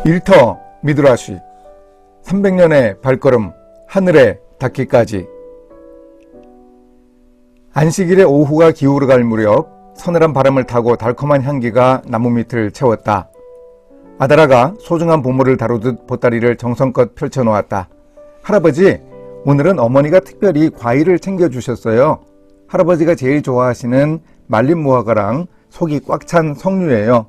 일터 미드라시 300년의 발걸음 하늘에 닿기까지. 안식일의 오후가 기울어갈 무렵 서늘한 바람을 타고 달콤한 향기가 나무 밑을 채웠다. 아다라가 소중한 보물을 다루듯 보따리를 정성껏 펼쳐놓았다. 할아버지, 오늘은 어머니가 특별히 과일을 챙겨주셨어요. 할아버지가 제일 좋아하시는 말린 무화과랑 속이 꽉 찬 석류예요.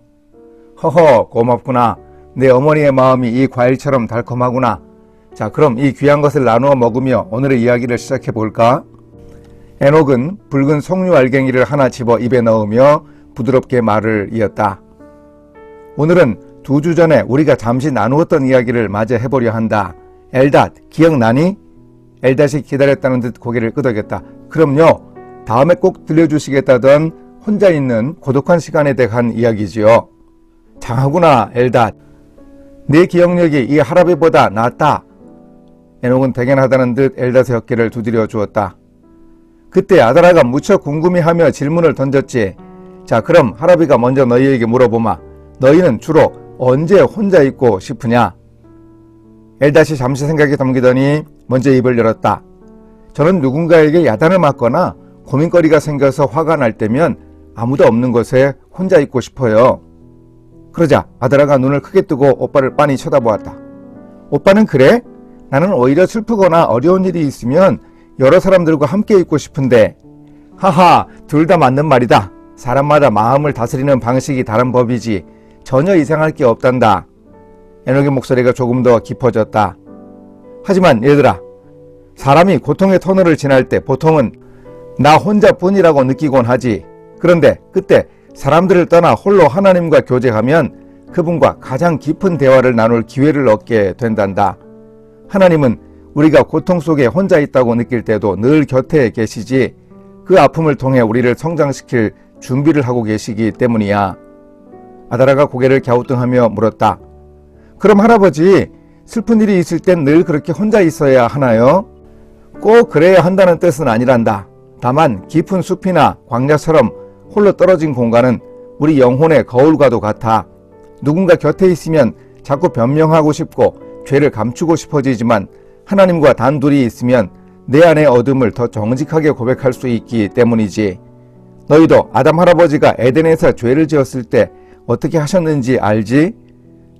허허, 고맙구나. 내 어머니의 마음이 이 과일처럼 달콤하구나. 자, 그럼 이 귀한 것을 나누어 먹으며 오늘의 이야기를 시작해 볼까? 에녹은 붉은 석류 알갱이를 하나 집어 입에 넣으며 부드럽게 말을 이었다. 오늘은 2주 전에 우리가 잠시 나누었던 이야기를 마저 해보려 한다. 엘닷, 기억나니? 엘닷이 기다렸다는 듯 고개를 끄덕였다. 그럼요. 다음에 꼭 들려주시겠다던 혼자 있는 고독한 시간에 대한 이야기지요. 장하구나, 엘닷. 내 기억력이 이 할아버지보다 낫다. 에녹은 대견하다는 듯 엘닷의 어깨를 두드려 주었다. 그때 아다라가 무척 궁금해하며 질문을 던졌지. 자, 그럼 할아버지가 먼저 너희에게 물어보마. 너희는 주로 언제 혼자 있고 싶으냐? 엘닷이 잠시 생각에 잠기더니 먼저 입을 열었다. 저는 누군가에게 야단을 맞거나 고민거리가 생겨서 화가 날 때면 아무도 없는 곳에 혼자 있고 싶어요. 그러자 아다라가 눈을 크게 뜨고 오빠를 빤히 쳐다보았다. 오빠는 그래? 나는 오히려 슬프거나 어려운 일이 있으면 여러 사람들과 함께 있고 싶은데. 하하, 둘 다 맞는 말이다. 사람마다 마음을 다스리는 방식이 다른 법이지 전혀 이상할 게 없단다. 에녹의 목소리가 조금 더 깊어졌다. 하지만 얘들아, 사람이 고통의 터널을 지날 때 보통은 나 혼자뿐이라고 느끼곤 하지. 그런데 그때 사람들을 떠나 홀로 하나님과 교제하면 그분과 가장 깊은 대화를 나눌 기회를 얻게 된단다. 하나님은 우리가 고통 속에 혼자 있다고 느낄 때도 늘 곁에 계시지, 그 아픔을 통해 우리를 성장시킬 준비를 하고 계시기 때문이야. 아다라가 고개를 갸우뚱하며 물었다. 그럼 할아버지, 슬픈 일이 있을 땐 늘 그렇게 혼자 있어야 하나요? 꼭 그래야 한다는 뜻은 아니란다. 다만 깊은 숲이나 광야처럼 홀로 떨어진 공간은 우리 영혼의 거울과도 같아. 누군가 곁에 있으면 자꾸 변명하고 싶고 죄를 감추고 싶어지지만 하나님과 단둘이 있으면 내 안의 어둠을 더 정직하게 고백할 수 있기 때문이지. 너희도 아담 할아버지가 에덴에서 죄를 지었을 때 어떻게 하셨는지 알지?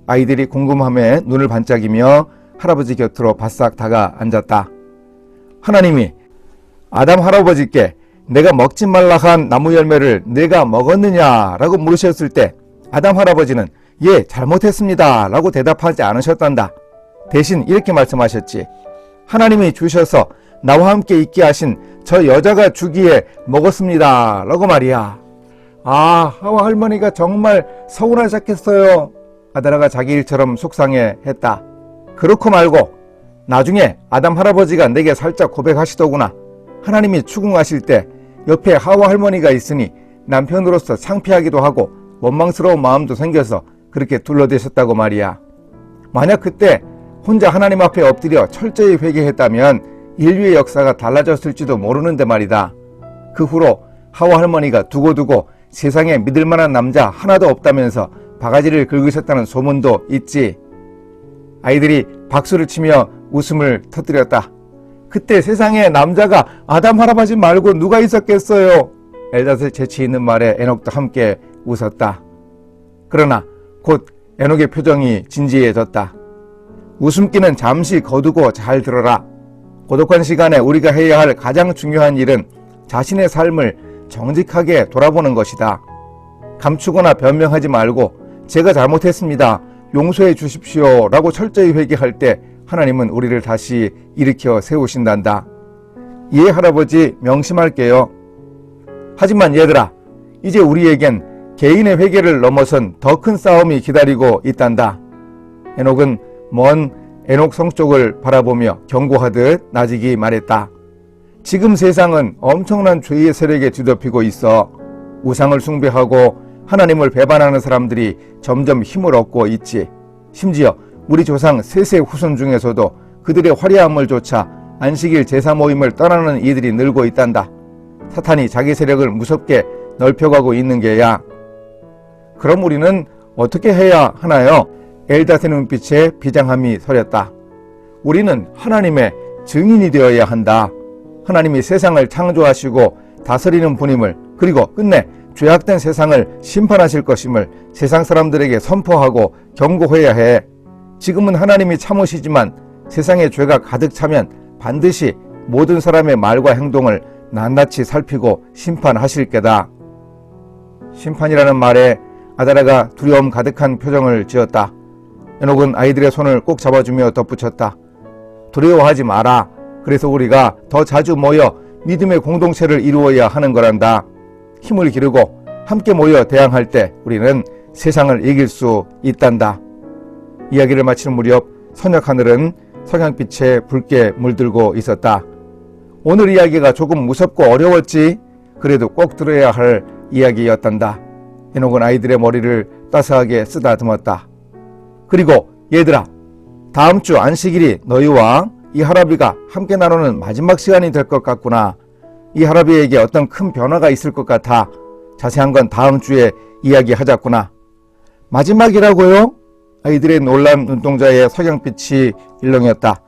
아이들이 궁금함에 눈을 반짝이며 할아버지 곁으로 바싹 다가 앉았다. 하나님이 아담 할아버지께 내가 먹지 말라 한 나무 열매를 내가 먹었느냐라고 물으셨을 때 아담 할아버지는 예, 잘못했습니다 라고 대답하지 않으셨단다. 대신 이렇게 말씀하셨지. 하나님이 주셔서 나와 함께 있게 하신 저 여자가 주기에 먹었습니다 라고 말이야. 아, 하와 할머니가 정말 서운하셨겠어요. 아다라가 자기 일처럼 속상해 했다. 그렇고 말고 나중에 아담 할아버지가 내게 살짝 고백하시더구나. 하나님이 추궁하실 때 옆에 하와 할머니가 있으니 남편으로서 창피하기도 하고 원망스러운 마음도 생겨서 그렇게 둘러대셨다고 말이야. 만약 그때 혼자 하나님 앞에 엎드려 철저히 회개했다면 인류의 역사가 달라졌을지도 모르는데 말이다. 그 후로 하와 할머니가 두고두고 세상에 믿을 만한 남자 하나도 없다면서 바가지를 긁으셨다는 소문도 있지. 아이들이 박수를 치며 웃음을 터뜨렸다. 그때 세상에 남자가 아담 할아버지 말고 누가 있었겠어요. 엘닷의 재치 있는 말에 에녹도 함께 웃었다. 그러나 곧 에녹의 표정이 진지해졌다. 웃음기는 잠시 거두고 잘 들어라. 고독한 시간에 우리가 해야 할 가장 중요한 일은 자신의 삶을 정직하게 돌아보는 것이다. 감추거나 변명하지 말고 제가 잘못했습니다. 용서해 주십시오 라고 철저히 회개할 때 하나님은 우리를 다시 일으켜 세우신단다. 예, 할아버지, 명심할게요. 하지만 얘들아, 이제 우리에겐 개인의 회개를 넘어선 더 큰 싸움이 기다리고 있단다. 에녹은 먼 에녹 성 쪽을 바라보며 경고하듯 나직이 말했다. 지금 세상은 엄청난 죄의 세력에 뒤덮이고 있어. 우상을 숭배하고 하나님을 배반하는 사람들이 점점 힘을 얻고 있지. 심지어 우리 조상 셋의 후손 중에서도 그들의 화려함을 조차 안식일 제사 모임을 떠나는 이들이 늘고 있단다. 사탄이 자기 세력을 무섭게 넓혀가고 있는 게야. 그럼 우리는 어떻게 해야 하나요? 엘닷의 눈빛에 비장함이 서렸다. 우리는 하나님의 증인이 되어야 한다. 하나님이 세상을 창조하시고 다스리는 분임을, 그리고 끝내 죄악된 세상을 심판하실 것임을 세상 사람들에게 선포하고 경고해야 해. 지금은 하나님이 참으시지만 세상에 죄가 가득 차면 반드시 모든 사람의 말과 행동을 낱낱이 살피고 심판하실 게다. 심판이라는 말에 아다라가 두려움 가득한 표정을 지었다. 에녹은 아이들의 손을 꼭 잡아주며 덧붙였다. 두려워하지 마라. 그래서 우리가 더 자주 모여 믿음의 공동체를 이루어야 하는 거란다. 힘을 기르고 함께 모여 대항할 때 우리는 세상을 이길 수 있단다. 이야기를 마치는 무렵 서녁 하늘은 석양빛에 붉게 물들고 있었다. 오늘 이야기가 조금 무섭고 어려웠지, 그래도 꼭 들어야 할 이야기였단다. 에녹은 아이들의 머리를 따스하게 쓰다듬었다. 그리고 얘들아, 다음 주 안식일이 너희와 이 할아비가 함께 나누는 마지막 시간이 될 것 같구나. 이 할아비에게 어떤 큰 변화가 있을 것 같아. 자세한 건 다음 주에 이야기하자꾸나. 마지막이라고요? 아이들의 놀란 눈동자에 석양빛이 일렁였다.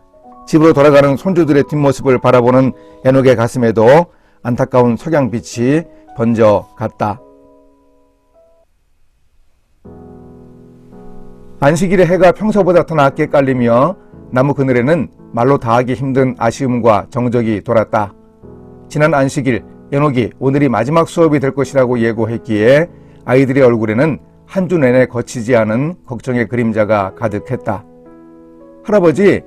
집으로 돌아가는 손주들의 뒷모습을 바라보는 에녹의 가슴에도 안타까운 석양빛이 번져갔다. 안식일에 해가 평소보다 더 낮게 깔리며 나무 그늘에는 말로 다하기 힘든 아쉬움과 정적이 돌았다. 지난 안식일 에녹이 오늘이 마지막 수업이 될 것이라고 예고했기에 아이들의 얼굴에는 한 주 내내 거치지 않은 걱정의 그림자가 가득했다. 할아버지,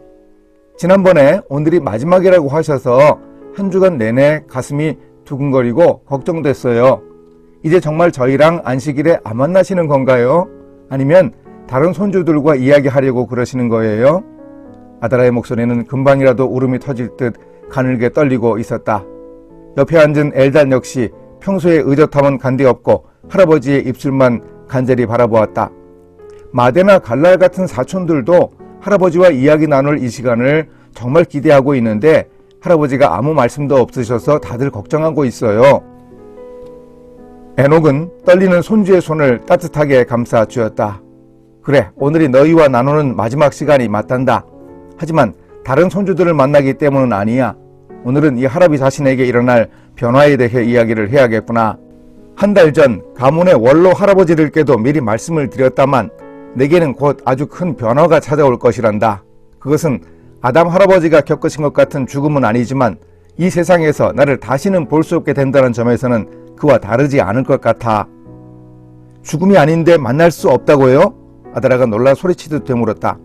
지난번에 오늘이 마지막이라고 하셔서 한 주간 내내 가슴이 두근거리고 걱정됐어요. 이제 정말 저희랑 안식일에 안 만나시는 건가요? 아니면 다른 손주들과 이야기하려고 그러시는 거예요? 아다라의 목소리는 금방이라도 울음이 터질 듯 가늘게 떨리고 있었다. 옆에 앉은 엘단 역시 평소에 의젓함은 간데없고 할아버지의 입술만 간절히 바라보았다. 마데나 갈랄 같은 사촌들도 할아버지와 이야기 나눌 이 시간을 정말 기대하고 있는데 할아버지가 아무 말씀도 없으셔서 다들 걱정하고 있어요. 에녹은 떨리는 손주의 손을 따뜻하게 감싸 주었다. 그래, 오늘이 너희와 나누는 마지막 시간이 맞단다. 하지만 다른 손주들을 만나기 때문은 아니야. 오늘은 이 할아비 자신에게 일어날 변화에 대해 이야기를 해야겠구나. 한 달 전 가문의 원로 할아버지들께도 미리 말씀을 드렸다만 내게는 곧 아주 큰 변화가 찾아올 것이란다. 그것은 아담 할아버지가 겪으신 것 같은 죽음은 아니지만 이 세상에서 나를 다시는 볼 수 없게 된다는 점에서는 그와 다르지 않을 것 같아. 죽음이 아닌데 만날 수 없다고요? 아다라가 놀라 소리치듯 되물었다.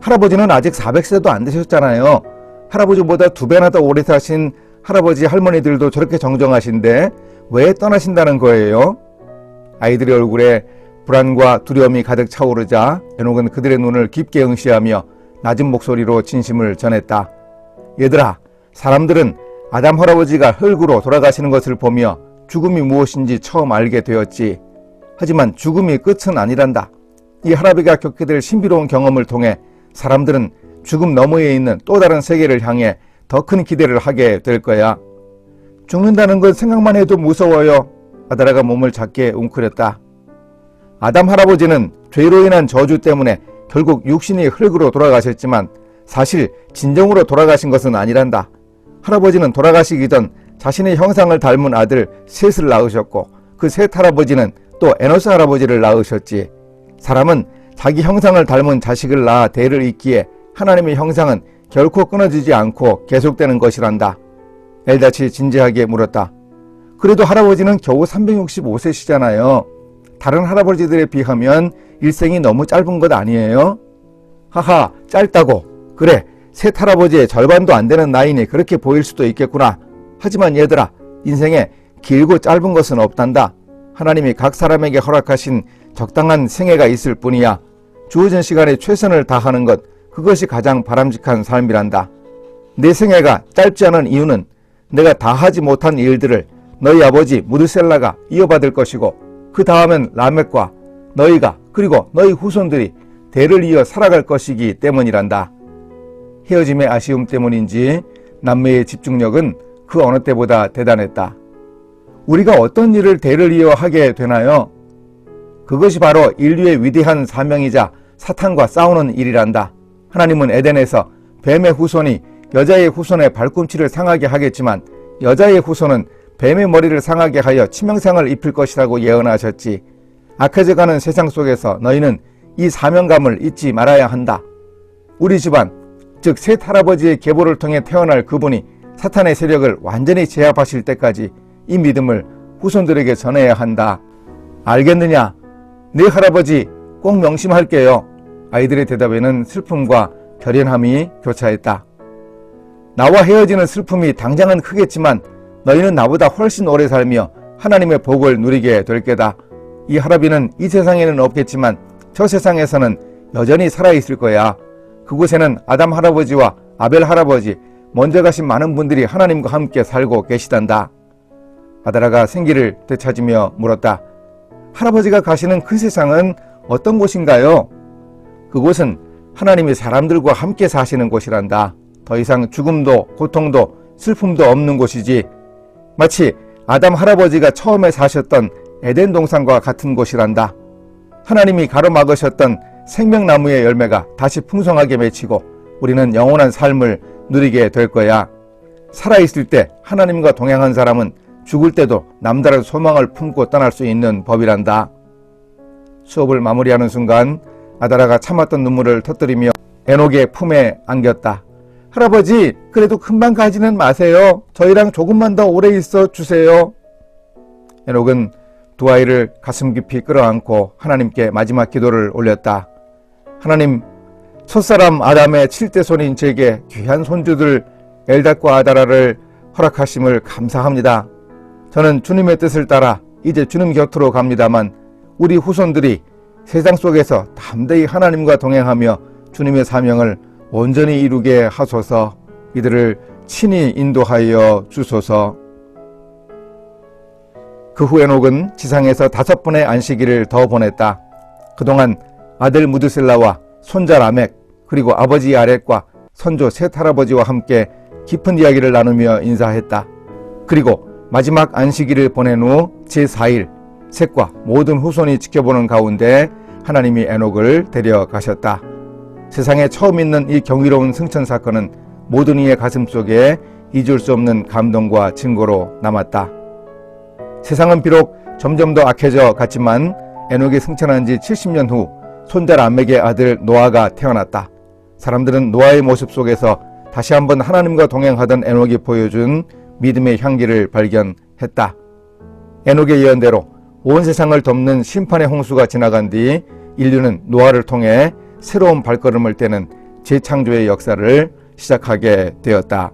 할아버지는 아직 400세도 안 되셨잖아요. 할아버지보다 2배나 더 오래 사신 할아버지 할머니들도 저렇게 정정하신데 왜 떠나신다는 거예요? 아이들의 얼굴에 불안과 두려움이 가득 차오르자 에녹은 그들의 눈을 깊게 응시하며 낮은 목소리로 진심을 전했다. 얘들아, 사람들은 아담 할아버지가 흙으로 돌아가시는 것을 보며 죽음이 무엇인지 처음 알게 되었지. 하지만 죽음이 끝은 아니란다. 이 할아비가 겪게 될 신비로운 경험을 통해 사람들은 죽음 너머에 있는 또 다른 세계를 향해 더 큰 기대를 하게 될 거야. 죽는다는 건 생각만 해도 무서워요. 아다라가 몸을 작게 웅크렸다. 아담 할아버지는 죄로 인한 저주 때문에 결국 육신이 흙으로 돌아가셨지만 사실 진정으로 돌아가신 것은 아니란다. 할아버지는 돌아가시기 전 자신의 형상을 닮은 아들 셋을 낳으셨고 그 셋 할아버지는 또 에노스 할아버지를 낳으셨지. 사람은 자기 형상을 닮은 자식을 낳아 대를 잇기에 하나님의 형상은 결코 끊어지지 않고 계속되는 것이란다. 엘닷이 진지하게 물었다. 그래도 할아버지는 겨우 365세시잖아요. 다른 할아버지들에 비하면 일생이 너무 짧은 것 아니에요? 하하, 짧다고. 그래, 셋 할아버지의 절반도 안 되는 나이니 그렇게 보일 수도 있겠구나. 하지만 얘들아, 인생에 길고 짧은 것은 없단다. 하나님이 각 사람에게 허락하신 적당한 생애가 있을 뿐이야. 주어진 시간에 최선을 다하는 것, 그것이 가장 바람직한 삶이란다. 내 생애가 짧지 않은 이유는 내가 다 하지 못한 일들을 너희 아버지 무드셀라가 이어받을 것이고 그 다음엔 라멕과 너희가 그리고 너희 후손들이 대를 이어 살아갈 것이기 때문이란다. 헤어짐의 아쉬움 때문인지 남매의 집중력은 그 어느 때보다 대단했다. 우리가 어떤 일을 대를 이어 하게 되나요? 그것이 바로 인류의 위대한 사명이자 사탄과 싸우는 일이란다. 하나님은 에덴에서 뱀의 후손이 여자의 후손의 발꿈치를 상하게 하겠지만 여자의 후손은 뱀의 머리를 상하게 하여 치명상을 입힐 것이라고 예언하셨지. 악해져가는 세상 속에서 너희는 이 사명감을 잊지 말아야 한다. 우리 집안, 즉 셋 할아버지의 계보를 통해 태어날 그분이 사탄의 세력을 완전히 제압하실 때까지 이 믿음을 후손들에게 전해야 한다. 알겠느냐? 네 할아버지 꼭 명심할게요. 아이들의 대답에는 슬픔과 결연함이 교차했다. 나와 헤어지는 슬픔이 당장은 크겠지만 너희는 나보다 훨씬 오래 살며 하나님의 복을 누리게 될 게다. 이 할아비는 이 세상에는 없겠지만 저 세상에서는 여전히 살아있을 거야. 그곳에는 아담 할아버지와 아벨 할아버지, 먼저 가신 많은 분들이 하나님과 함께 살고 계시단다. 아다라가 생기를 되찾으며 물었다. 할아버지가 가시는 그 세상은 어떤 곳인가요? 그곳은 하나님이 사람들과 함께 사시는 곳이란다. 더 이상 죽음도 고통도 슬픔도 없는 곳이지. 마치 아담 할아버지가 처음에 사셨던 에덴 동산과 같은 곳이란다. 하나님이 가로막으셨던 생명나무의 열매가 다시 풍성하게 맺히고 우리는 영원한 삶을 누리게 될 거야. 살아있을 때 하나님과 동행한 사람은 죽을 때도 남다른 소망을 품고 떠날 수 있는 법이란다. 수업을 마무리하는 순간 아다라가 참았던 눈물을 터뜨리며 에녹의 품에 안겼다. 할아버지, 그래도 금방 가지는 마세요. 저희랑 조금만 더 오래 있어 주세요. 에녹은 두 아이를 가슴 깊이 끌어안고 하나님께 마지막 기도를 올렸다. 하나님, 첫사람 아담의 7대 손인 제게 귀한 손주들 엘닷과 아다라를 허락하심을 감사합니다. 저는 주님의 뜻을 따라 이제 주님 곁으로 갑니다만 우리 후손들이 세상 속에서 담대히 하나님과 동행하며 주님의 사명을 온전히 이루게 하소서. 이들을 친히 인도하여 주소서. 그 후 에녹은 지상에서 5번의 안식일을 더 보냈다. 그동안 아들 무드셀라와 손자 라멕 그리고 아버지 야렛과 선조 셋 할아버지와 함께 깊은 이야기를 나누며 인사했다. 그리고 마지막 안식일을 보낸 후 제4일 셋과 모든 후손이 지켜보는 가운데 하나님이 에녹을 데려가셨다. 세상에 처음 있는 이 경이로운 승천 사건은 모든 이의 가슴 속에 잊을 수 없는 감동과 증거로 남았다. 세상은 비록 점점 더 악해져 갔지만 에녹이 승천한 지 70년 후 손자 라멕의 아들 노아가 태어났다. 사람들은 노아의 모습 속에서 다시 한번 하나님과 동행하던 에녹이 보여준 믿음의 향기를 발견했다. 에녹의 예언대로 온 세상을 덮는 심판의 홍수가 지나간 뒤 인류는 노아를 통해 새로운 발걸음을 떼는 재창조의 역사를 시작하게 되었다.